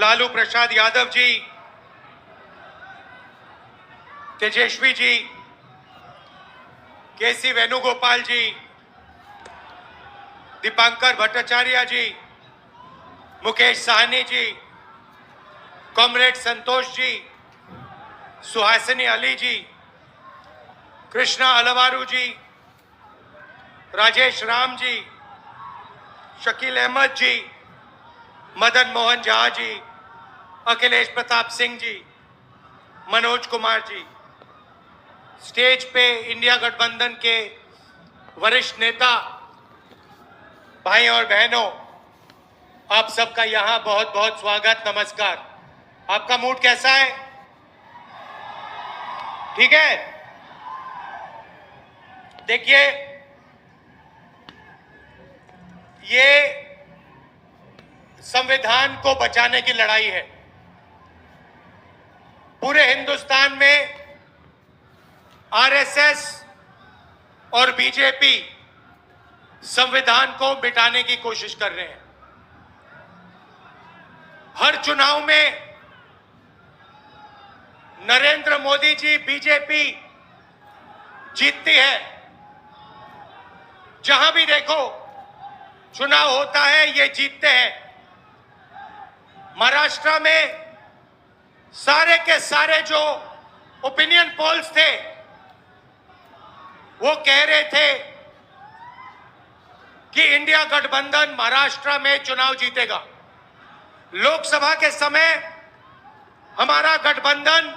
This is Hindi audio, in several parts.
लालू प्रसाद यादव जी, तेजस्वी जी, केसी वेणुगोपाल जी, दीपांकर भट्टाचार्य जी, मुकेश साहनी जी, कॉमरेड संतोष जी, सुहासिनी अली जी, कृष्णा अलवारू जी, राजेश राम जी, शकील अहमद जी, मदन मोहन झा जी, अखिलेश प्रताप सिंह जी, मनोज कुमार जी, स्टेज पे इंडिया गठबंधन के वरिष्ठ नेता भाई और बहनों, आप सबका यहां बहुत बहुत स्वागत, नमस्कार। आपका मूड कैसा है? ठीक है? देखिए, ये संविधान को बचाने की लड़ाई है। पूरे हिंदुस्तान में आरएसएस और बीजेपी संविधान को मिटाने की कोशिश कर रहे हैं। हर चुनाव में नरेंद्र मोदी जी, बीजेपी जीतती है। जहां भी देखो चुनाव होता है, ये जीतते हैं। महाराष्ट्र में सारे के सारे जो ओपिनियन पोल्स थे, वो कह रहे थे कि इंडिया गठबंधन महाराष्ट्र में चुनाव जीतेगा। लोकसभा के समय हमारा गठबंधन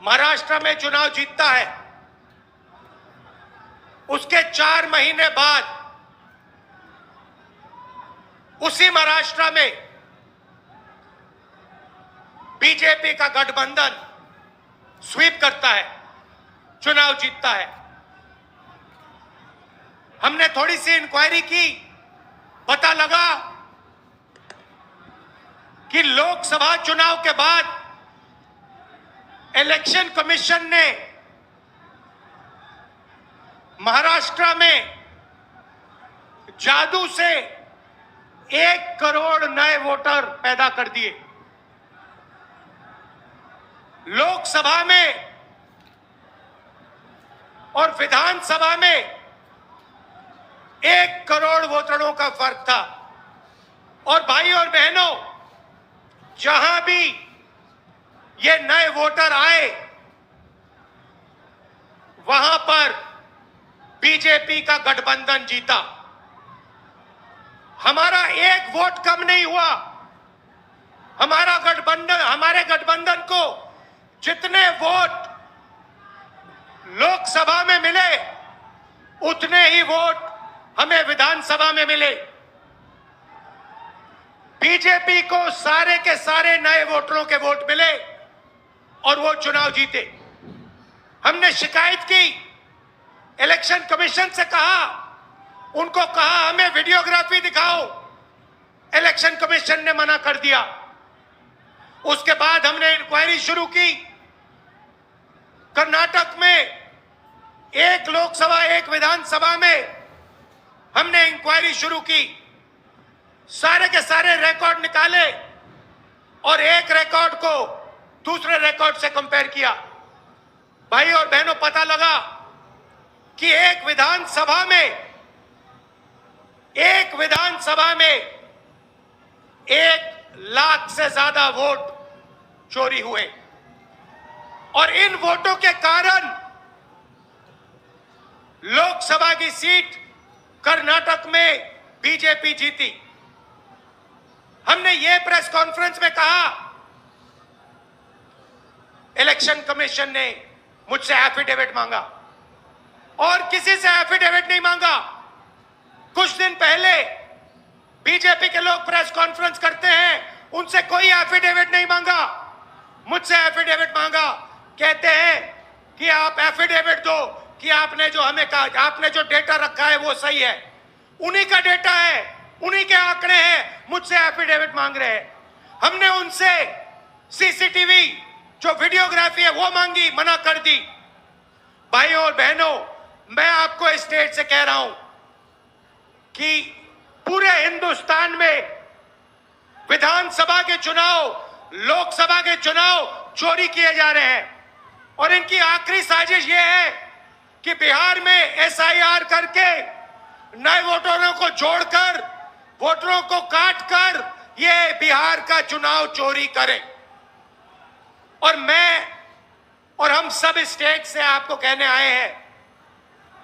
महाराष्ट्र में चुनाव जीतता है। उसके 4 महीने बाद उसी महाराष्ट्र में बीजेपी का गठबंधन स्वीप करता है, चुनाव जीतता है। हमने थोड़ी सी इंक्वायरी की, पता लगा कि लोकसभा चुनाव के बाद इलेक्शन कमीशन ने महाराष्ट्र में जादू से 1 करोड़ नए वोटर पैदा कर दिए। लोकसभा में और विधानसभा में 1 करोड़ वोटरों का फर्क था। और भाई और बहनों, जहां भी ये नए वोटर आए, वहां पर बीजेपी का गठबंधन जीता। हमारा 1 वोट कम नहीं हुआ। हमारे गठबंधन को जितने वोट लोकसभा में मिले, उतने ही वोट हमें विधानसभा में मिले। बीजेपी को सारे के सारे नए वोटरों के वोट मिले और वो चुनाव जीते। हमने शिकायत की, इलेक्शन कमीशन से कहा, उनको कहा हमें वीडियोग्राफी दिखाओ। इलेक्शन कमीशन ने मना कर दिया। उसके बाद हमने इंक्वायरी शुरू की। कर्नाटक में 1 लोकसभा 1 विधानसभा में हमने इंक्वायरी शुरू की। सारे के सारे रिकॉर्ड निकाले और एक रिकॉर्ड को दूसरे रिकॉर्ड से कंपेयर किया। भाई और बहनों, पता लगा कि एक विधानसभा में 1 लाख से ज्यादा वोट चोरी हुए। और इन वोटों के कारण लोकसभा की सीट कर्नाटक में बीजेपी जीती। हमने ये प्रेस कॉन्फ्रेंस में कहा, इलेक्शन कमीशन ने मुझसे एफिडेविट मांगा और किसी से एफिडेविट नहीं मांगा। कुछ दिन पहले बीजेपी के लोग प्रेस कॉन्फ्रेंस करते हैं, उनसे कोई एफिडेविट नहीं मांगा। मुझसे एफिडेविट मांगा। कहते हैं कि आप एफिडेविट दो कि आपने जो हमें कहा, आपने जो डेटा रखा है वो सही है। उन्हीं का डेटा है, उन्हीं के आंकड़े हैं, मुझसे एफिडेविट मांग रहे हैं। हमने उनसे सीसीटीवी जो वीडियोग्राफी है वो मांगी, मना कर दी। भाइयों और बहनों, मैं आपको इस स्टेज से कह रहा हूं कि पूरे हिंदुस्तान में विधान विधानसभा के चुनाव, लोकसभा के चुनाव चोरी किए जा रहे हैं। और इनकी आखिरी साजिश यह है कि बिहार में एसआईआर करके नए वोटरों को जोड़कर, वोटरों को काटकर ये बिहार का चुनाव चोरी करें। और मैं और हम सब स्टेट से आपको कहने आए हैं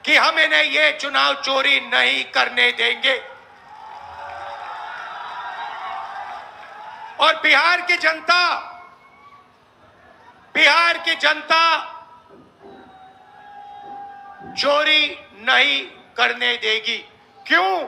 कि हम इन्हें ये चुनाव चोरी नहीं करने देंगे। और बिहार की जनता चोरी नहीं करने देगी। क्यों?